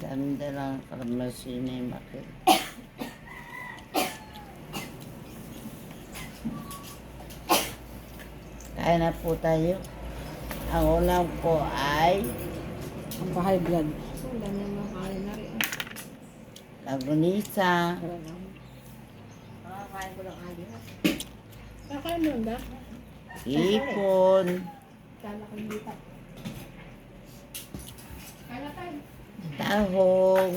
Dami lang kalamasin ni Makil. Kaya na po tayo. Ang ulam ko ay Ang pa-high blood. Wala na makain na rin. lagunisa, Wala na. Makakain ko lang ali. Kakain mo ba? ipon, Kala ko hindi pa. Kala tayo. tahong,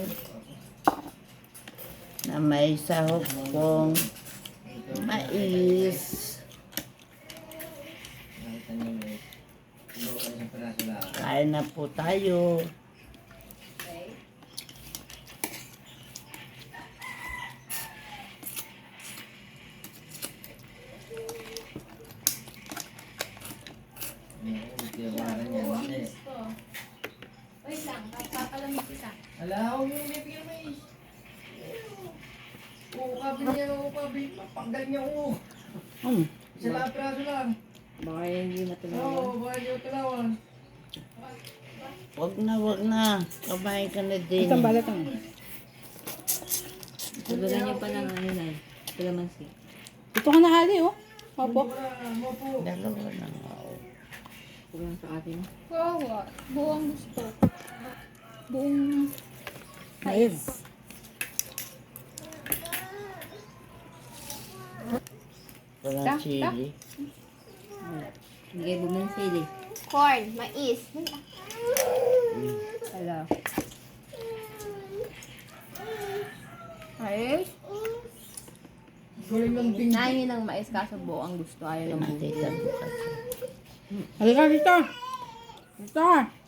na may sahog kong mais. Kain na po tayo. Wait lang, papalamig kita. Ala, huwag yung bibigyan mais. Oo, kabin niya, oo, kabin. Paggal niya, oo. Isa lang praso lang. Baka hindi matulawan. Oo, baka niyo talawan. Wag na. Kumain ka na din. Isang balat ang. Sabagan niyo pa ng ano na kalamansi. Ito ka na hali, oh. Opo. Mopo. Dalawa na nga. oh. Huwag lang sa atin. Kawa. Buong gusto. Buong Mais. Walang chili. Hindi kayo bumansili. corn, mais. Hello. Mais. Galing ng ting. Naingin ng mais kaso buo ang gusto. Ayaw ng buo. Matita bukas. Halika dito. Dito.